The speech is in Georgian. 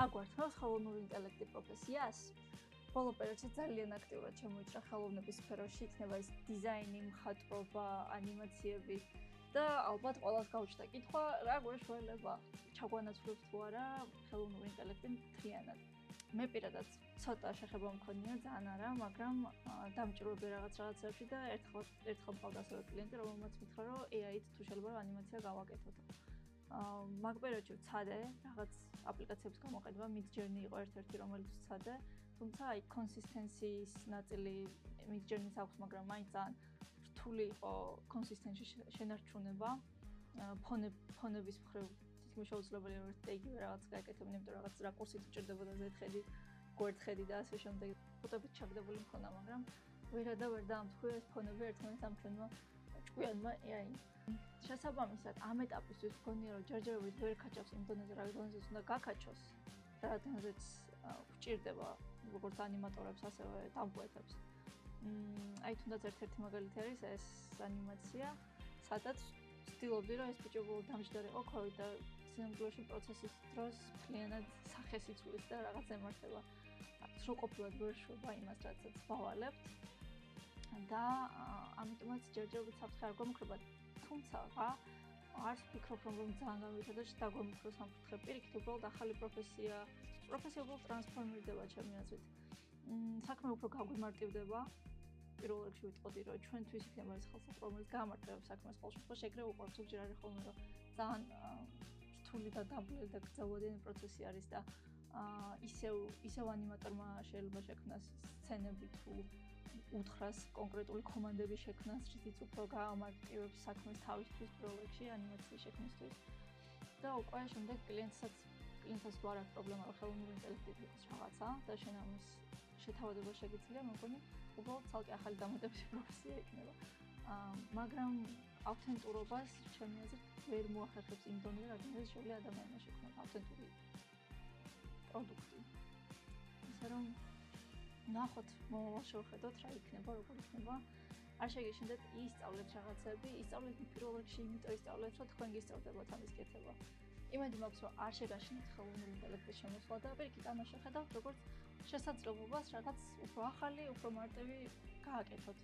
აგვართმევს ხელოვნური ინტელექტი პროფესიას. ბოლო პერიოდში ძალიან აქტიურად შემოიჭრა ხელოვნების სფეროში, იქნება ის დიზაინი, მხატვრობა, ანიმაციები და ალბათ ყველას გაუჩნდა კითხვა, რა გვეშველება, ჩაგვანაცვლებს თუ არა ხელოვნური ინტელექტი მთლიანად. მე პირადად ცოტა შეხება მქონია, ძალიან არა, მაგრამ დამჭირვები რაღაცებში და ერთხელ მყავდა ასევე კლიენტი, რომელმაც მითხრა, რომ AI-ით თუ შეიძლება ანიმაცია გავაკეთოთ. მაგ პერიოდში ვცადე რაღაც აპლიკაციების გამოყენება, Midjourney იყო ერთ-ერთი, რომელიც ვცადე, თუმცა აი კონსისტენციის ნაწილი Midjourney-ს აქვს, მაგრამ მაინც ძალიან რთული იყო კონსისტენციის შენარჩუნება, ფონების მხრივ თითქმის შეუძლებელია რომ იგივე რაღაც გააკეთებინე, იმიტომ რაღაც რაკურსით უჭირდებოდა ზედხედი, გვერდხედი და ასე შემდეგ. ფოტოებით ჩაგდებული მქონდა, მაგრამ ვერა და ვერ დაამთხვია ეს ფონები ერთმანეთს ამ ჩვენმა ჭკვიანმა AI-ი. შესაბამისად, ამ ეტაპისთვის მგონია, რომ ჯერჯერობით ვერ ქაჩავს იმ დონეზე, რა დონეზეც უნდა გაქაჩოს, რა დონეზეც გვჭირდება როგორც ანიმატორებს, ასევე დამპოეტებს. აი თუნდაც ერთ-ერთი მაგალითი არის ეს ანიმაცია, სადაც ვცდილობდი, რომ ეს ბიჭი დამჯდარიყო COVID და სინამდვილეში პროცესის დროს მთლიანად სახეს იცვლის და რაღაც ემართება. სრულყოფილად ვერ შვება იმას, რაცაც ვავალებთ. და ამიტომაც ჯერჯერობით საფრთხე არ გვემუქრება, თუმცა არც ვფიქრობ, რომ ძალიან გამვითადოს დაგვემუქროს ამ ფრთხე პირიქით, უბრალოდ ახალი პროფესია უბრალოდ ტრანსფორმირდება ჩემი აზრით. საქმე უფრო გაგვიმარტივდება. პირველ რიგში ვიტყოდი, რომ ჩვენთვის იქნება ეს ხელსაყრელი, რომელიც გაამარტივებს საქმეს ყოველ შემთხვევაში, ეგრევე უყვარს ზოგჯერ არის ხოლმე, რომ ძალიან რთული და დაბლილი და გრძელვადიანი პროცესი არის და ისევ ანიმატორმა შეიძლება შექმნას სცენები თუ უთხრას კონკრეტული კომანდები შექმნას, რითიც უფრო გაამარტივებს საქმეს თავისთვის პირველ რიგში ანიმაციის შექმნისთვის. და უკვე შემდეგ კლიენტსაც თუ არ აქვს პრობლემა რომ ხელოვნური ინტელექტით იყოს რაღაცა და შენ ამის შეთავაზება შეგიძლია, მეგონი უბრალოდ ცალკე ახალი დამატებითი პროფესია იქნება. მაგრამ ავთენტურობას ჩემი აზრით ვერ მოახერხებს იმ დონეზე, რადგან შეიძლება ადამიანმა შექმნას ავთენტური პროდუქტი. ისე რომ ნახოთ, მომავალში ვხედოთ რა იქნება, როგორ იქნება. არ შეგეშინდეთ ისწავლეთ რაღაცები, ისწავლეთ პირველ რიგში იმიტომ ისწავლეთ, რომ თქვენ გისწავდებათ ამის კეთება. იმედი მაქვს, რომ არ შეგაშინეთ ხელოვნური ინტელექტის შემოსვლა და პირიქით ამას შეხედავთ, როგორც შესაძლებლობას რაღაც უფრო ახალი, უფრო მარტივი გააკეთოთ.